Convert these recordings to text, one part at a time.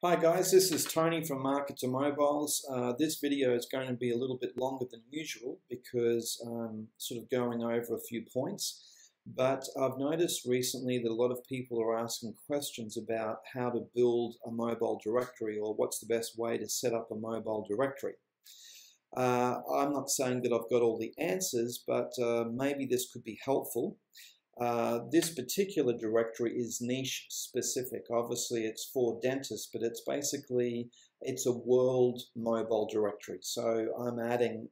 Hi guys, this is Tony from Market to Mobiles. This video is going to be a little bit longer than usual because I'm sort of going over a few points. But I've noticed recently that a lot of people are asking questions about how to build a mobile directory or what's the best way to set up a mobile directory. I'm not saying that I've got all the answers, but maybe this could be helpful. This particular directory is niche specific. Obviously it's for dentists, but it's a world mobile directory. So I'm adding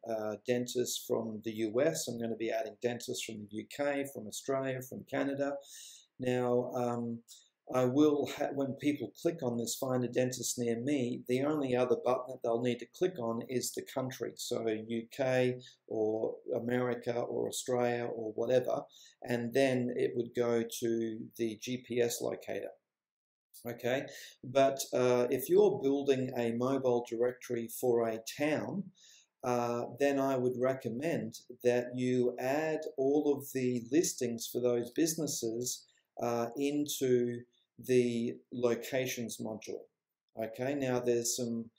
dentists from the US, I'm going to be adding dentists from the UK, from Australia, from Canada. Now, when people click on this find a dentist near me, the only other button that they'll need to click on is the country, so UK or America or Australia or whatever, and then it would go to the GPS locator. Okay, but if you're building a mobile directory for a town, then I would recommend that you add all of the listings for those businesses into the locations module. Okay, now there's some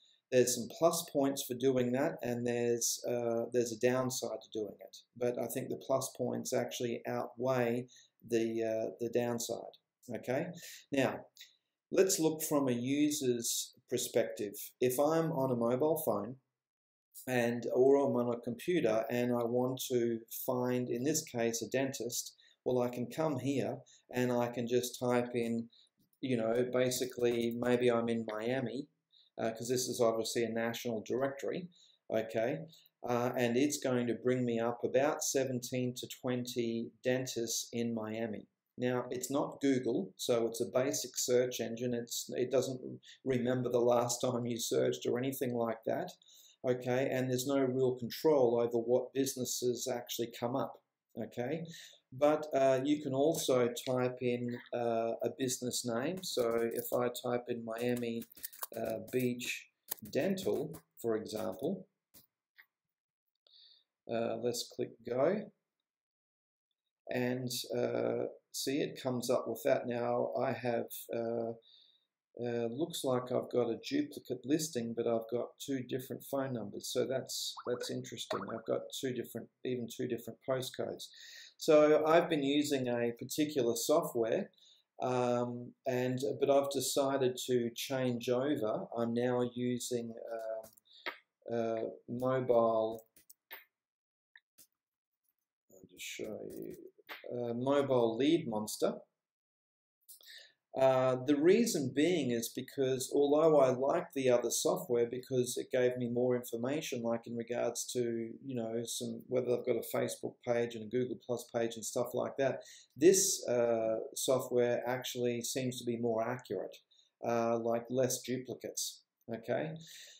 plus points for doing that, and there's a downside to doing it. But I think the plus points actually outweigh the downside. Okay, now let's look from a user's perspective. If I'm on a mobile phone or I'm on a computer and I want to find, in this case, a dentist, well, I can come here and I can just type in, basically maybe I'm in Miami, because this is obviously a national directory, okay, and it's going to bring me up about 17 to 20 dentists in Miami. Now, it's not Google, so it's a basic search engine. It doesn't remember the last time you searched or anything like that, okay, and there's no real control over what businesses actually come up, okay. But you can also type in a business name. So if I type in Miami Beach Dental, for example, let's click go, and see, it comes up with that. Now I have looks like I've got a duplicate listing, but I've got two different phone numbers, so that's interesting. I've got even two different postcodes. So I've been using a particular software, but I've decided to change over. I'm now using mobile. I'll just show you mobile lead monster. The reason being is because although I like the other software because it gave me more information, like in regards to, whether I've got a Facebook page and a Google Plus page and stuff like that, this software actually seems to be more accurate, like less duplicates, okay?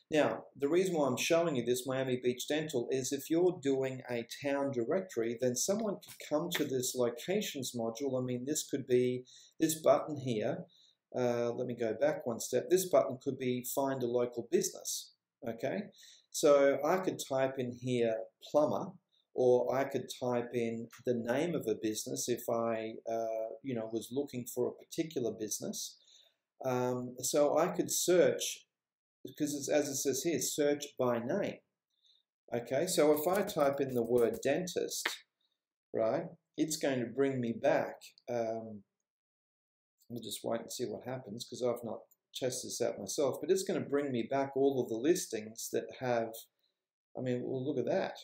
Now, the reason why I'm showing you this Miami Beach Dental is if you're doing a town directory, then someone could come to this locations module. I mean, this could be this button here. Let me go back one step. This button could be find a local business, okay? So I could type in here plumber, or I could type in the name of a business if I, was looking for a particular business. So I could search, because as it says here, search by name. Okay, so if I type in the word dentist, right, it's going to bring me back. We'll just wait and see what happens because I've not tested this out myself, but it's going to bring me back all of the listings that have, I mean, well, look at that.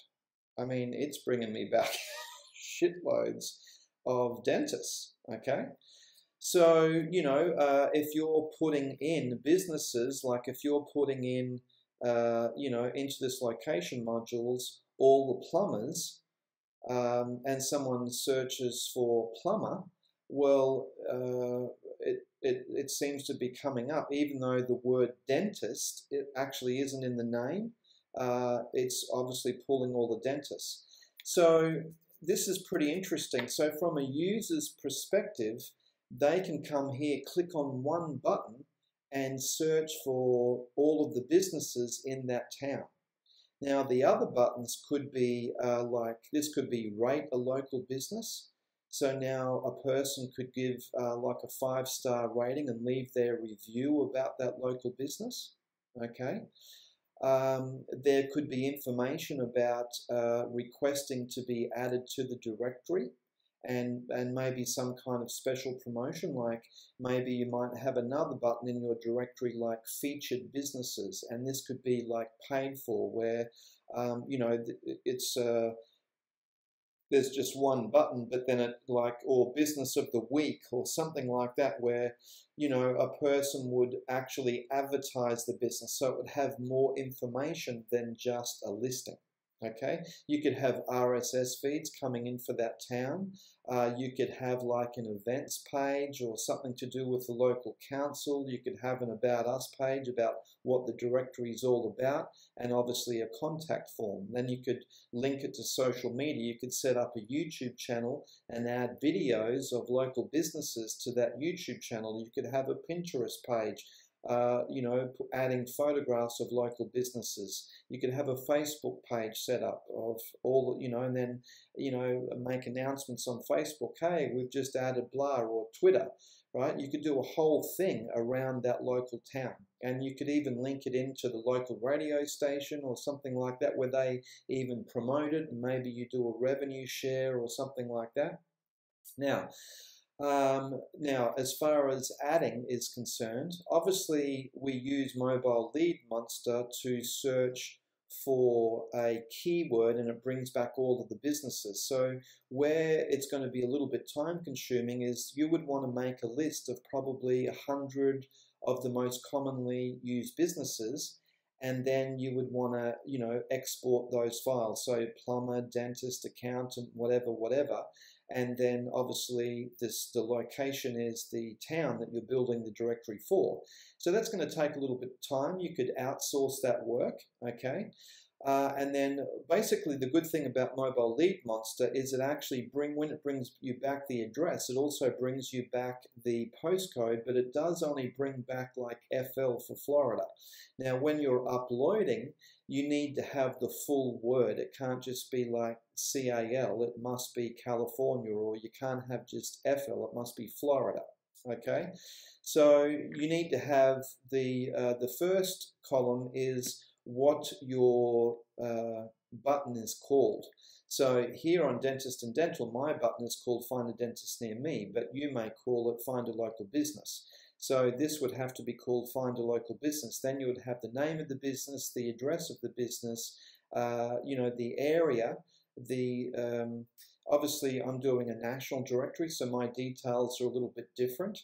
I mean, it's bringing me back shitloads of dentists, okay? So, if you're putting in businesses, like if you're putting in, into this location modules, all the plumbers, and someone searches for plumber, well, it seems to be coming up, even though the word dentist, it actually isn't in the name. It's obviously pulling all the dentists. So this is pretty interesting. So from a user's perspective, they can come here, click on one button and search for all of the businesses in that town. Now the other buttons could be this could be rate a local business. So now a person could give like a 5-star rating and leave their review about that local business. Okay. There could be information about requesting to be added to the directory, and maybe some kind of special promotion, like maybe you might have another button in your directory like featured businesses, and this could be like paid for, where you know, it's there's just one button, but then it like, or business of the week or something like that, where, you know, a person would actually advertise the business, so it would have more information than just a listing. Okay, you could have RSS feeds coming in for that town. You could have like an events page or something to do with the local council. You could have an About Us page about what the directory is all about, and obviously a contact form. Then you could link it to social media. You could set up a YouTube channel and add videos of local businesses to that YouTube channel. You could have a Pinterest page, you know, adding photographs of local businesses. You could have a Facebook page set up of all, you know, and then, you know, make announcements on Facebook. Hey, we've just added blah, or Twitter, right? You could do a whole thing around that local town, and you could even link it into the local radio station or something like that, where they even promote it, and maybe you do a revenue share or something like that. Now, as far as adding is concerned, obviously we use Mobile Lead Monster to search for a keyword, and it brings back all of the businesses. So where it's going to be a little bit time consuming is you would want to make a list of probably 100 of the most commonly used businesses, and then you would want to, you know, export those files. So plumber, dentist, accountant, whatever. And then obviously the location is the town that you're building the directory for. So that's going to take a little bit of time. You could outsource that work, okay? And then basically the good thing about Mobile Lead Monster is it actually when it brings you back the address, it also brings you back the postcode, but it does only bring back like FL for Florida. Now, when you're uploading, you need to have the full word. It can't just be like CAL, it must be California, or you can't have just FL, it must be Florida, okay? So you need to have the first column is what your button is called. So here on Dentist and Dental, my button is called Find a Dentist Near Me, but you may call it Find a Local Business. So this would have to be called Find a Local Business. Then you would have the name of the business, the address of the business, you know, the area, obviously I'm doing a national directory, so my details are a little bit different.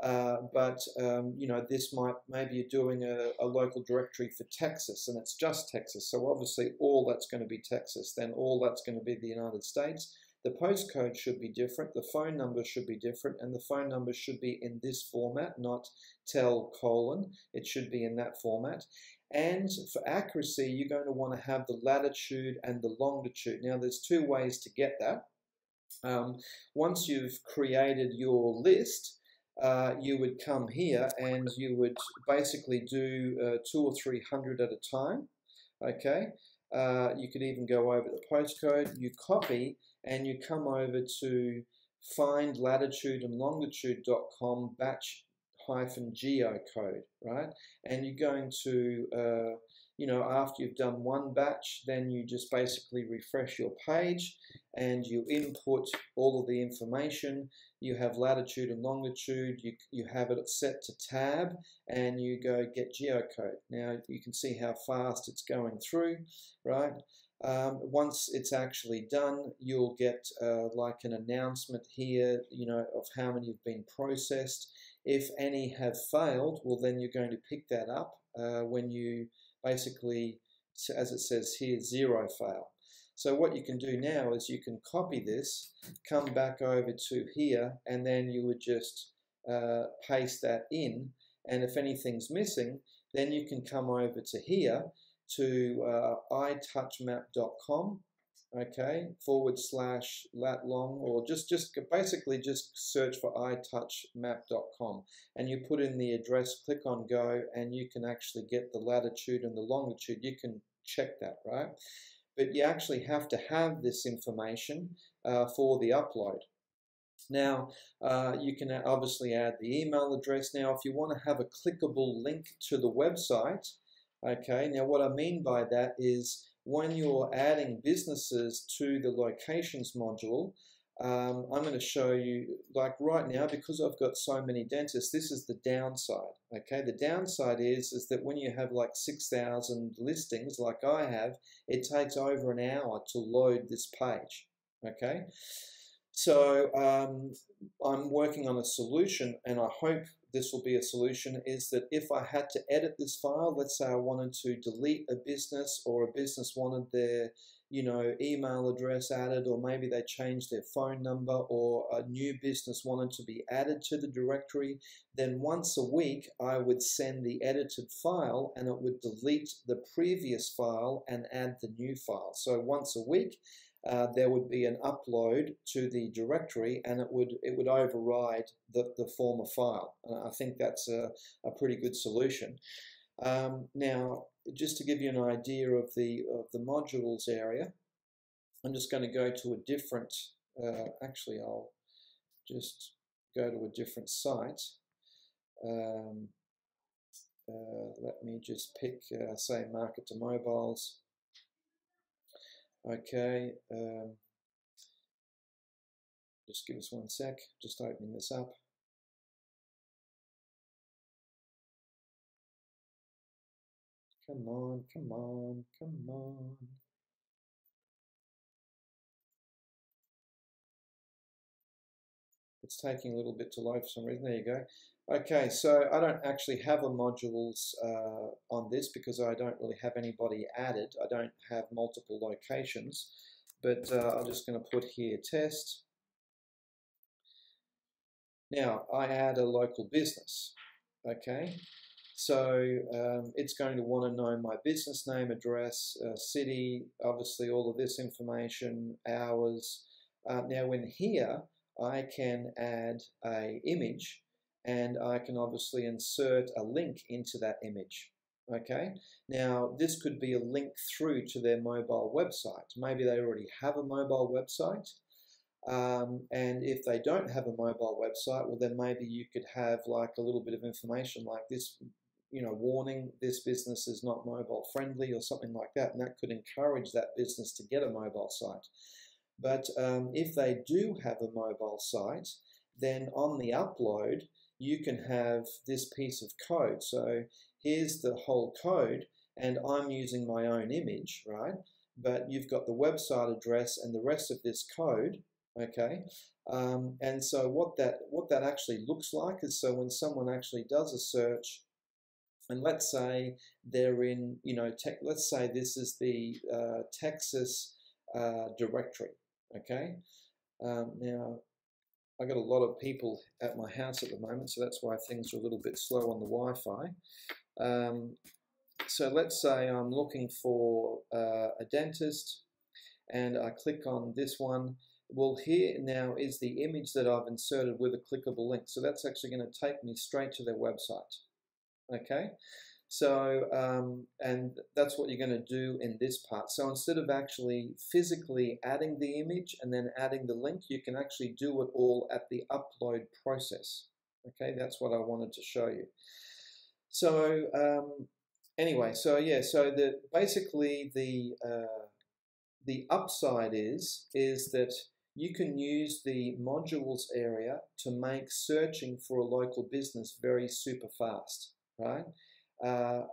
You know, this maybe you're doing a local directory for Texas, and it's just Texas. So obviously all that's going to be Texas. Then all that's going to be the United States. The postcode should be different. The phone number should be different, and the phone number should be in this format, not tel:. It should be in that format. And for accuracy, you're going to want to have the latitude and the longitude. Now, there's two ways to get that. Once you've created your list, you would come here and you would basically do 200 or 300 at a time, okay? You could even go over the postcode, you copy, and you come over to find latitude and longitude.com batch-geocode, right? And you're going to, you know, after you've done one batch, then you just basically refresh your page and you input all of the information. You have latitude and longitude, you have it set to tab, and you go get geocode. Now you can see how fast it's going through, right? Once it's actually done, you'll get like an announcement here, you know, of how many have been processed. If any have failed, well, then you're going to pick that up when you basically, as it says here, 0 fail. So what you can do now is you can copy this, come back over to here, and then you would just paste that in. And if anything's missing, then you can come over to here to itouchmap.com, okay, /latlong, or just basically just search for itouchmap.com, and you put in the address, click on go, and you can actually get the latitude and the longitude. You can check that, right? But you actually have to have this information for the upload. Now, you can obviously add the email address. Now, if you want to have a clickable link to the website, okay, now what I mean by that is when you're adding businesses to the locations module, I'm going to show you, like right now, because I've got so many dentists, this is the downside, okay? The downside is that when you have like 6,000 listings like I have, it takes over an hour to load this page, okay? So I'm working on a solution, and I hope this will be a solution, is that if I had to edit this file, let's say I wanted to delete a business, or a business wanted their email address added, or maybe they changed their phone number, or a new business wanted to be added to the directory, then once a week I would send the edited file and it would delete the previous file and add the new file. So once a week there would be an upload to the directory, and it would override the former file. I think that's a pretty good solution. Now, just to give you an idea of the modules area, I'm just going to go to a different. Actually, I'll just go to a different site. Let me just pick, say, market to mobiles. Okay, just give us one sec, just opening this up. Come on, come on, come on. It's taking a little bit to load for some reason. There you go. Okay, so I don't actually have a modules on this because I don't really have anybody added. I don't have multiple locations, but I'm just going to put here test. Now, I add a local business, okay? So it's going to want to know my business name, address, city, obviously all of this information, hours. Now in here, I can add an image, and I can obviously insert a link into that image. Okay, now this could be a link through to their mobile website. Maybe they already have a mobile website. And if they don't have a mobile website, well then maybe you could have like a little bit of information like this, warning, this business is not mobile friendly, or something like that, and that could encourage that business to get a mobile site. But if they do have a mobile site, then on the upload, you can have this piece of code. So here's the whole code, and I'm using my own image, right? But you've got the website address and the rest of this code, okay? And so what that actually looks like is, so when someone actually does a search, and let's say they're in, let's say this is the Texas directory, okay? Now, I got a lot of people at my house at the moment, so that's why things are a little bit slow on the Wi-Fi. So let's say I'm looking for a dentist, and I click on this one. Well, here now is the image that I've inserted with a clickable link. So that's actually going to take me straight to their website. Okay, so and that's what you're going to do in this part. So instead of actually physically adding the image and then adding the link, you can actually do it all at the upload process. Okay, that's what I wanted to show you. So anyway, so yeah, so basically the upside is that you can use the modules area to make searching for a local business very super fast, right? Now,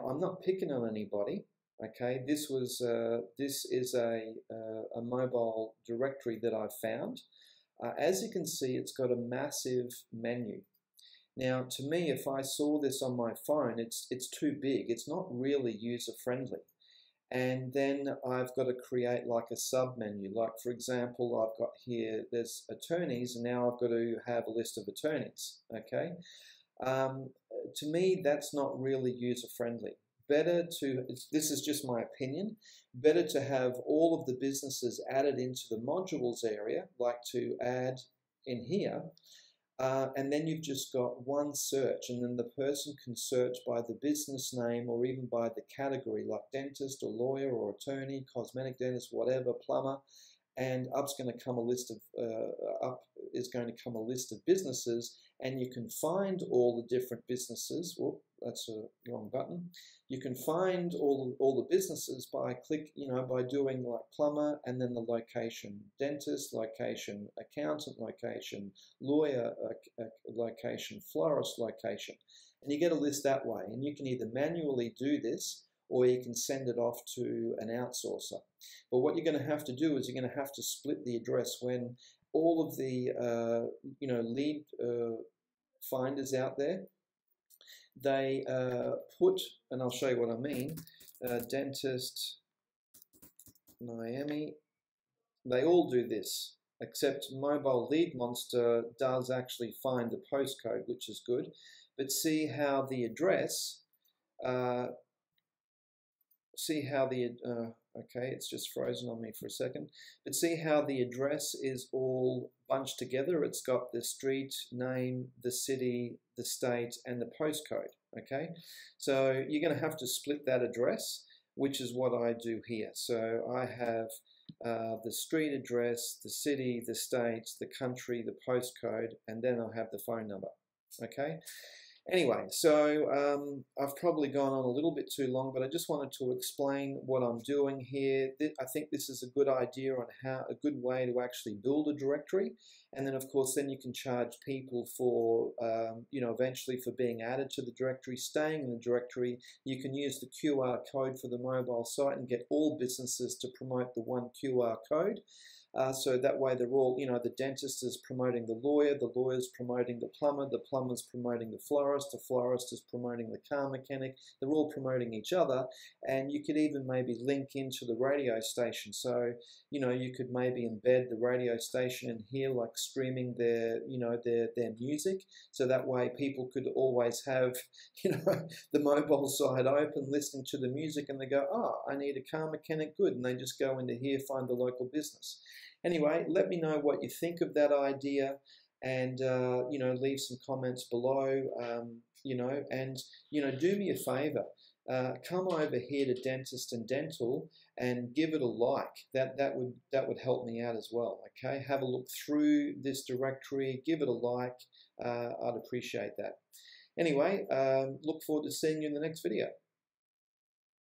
I'm not picking on anybody, okay? This is a mobile directory that I found. As you can see, it's got a massive menu. Now, to me, if I saw this on my phone, it's too big. It's not really user-friendly. And then I've got to create like a sub-menu. Like, for example, I've got here, there's attorneys, and now I've got to have a list of attorneys, okay? To me, that's not really user-friendly. Better to, this is just my opinion, better to have all of the businesses added into the modules area, like to add in here, and then you've just got one search, and then the person can search by the business name or even by the category, like dentist or lawyer or attorney, cosmetic dentist, whatever, plumber, and up's going to come a list of up is going to come a list of businesses, and you can find all the different businesses. Whoop, that's a wrong button. You can find all the businesses by by doing like plumber and then the location, dentist location, accountant location, lawyer location, florist location, and you get a list that way. And you can either manually do this, or you can send it off to an outsourcer. But what you're going to have to do is you're going to have to split the address when all of the lead finders out there, they put, and I'll show you what I mean, dentist Miami, they all do this, except Mobile Lead Monster does actually find the postcode, which is good. But see how the address, okay, it's just frozen on me for a second. But see how the address is all bunched together? It's got the street name, the city, the state, and the postcode, okay? So you're going to have to split that address, which is what I do here. So I have the street address, the city, the state, the country, the postcode, and then I'll have the phone number, okay? Anyway, so I've probably gone on a little bit too long, but I just wanted to explain what I'm doing here. I think this is a good idea on a good way to actually build a directory. And then, of course, then you can charge people for, eventually for being added to the directory, staying in the directory. You can use the QR code for the mobile site and get all businesses to promote the one QR code. So that way they're all, the dentist is promoting the lawyer's promoting the plumber's promoting the florist is promoting the car mechanic. They're all promoting each other, and you could even maybe link into the radio station. So, you could maybe embed the radio station in here, like streaming their music. So that way people could always have, the mobile side open, listening to the music, and they go, oh, I need a car mechanic, good. And they just go into here, find the local business. Anyway, let me know what you think of that idea, and leave some comments below. Do me a favor. Come over here to Dentist and Dental and give it a like. That would help me out as well. Okay, have a look through this directory, give it a like. I'd appreciate that. Anyway, look forward to seeing you in the next video.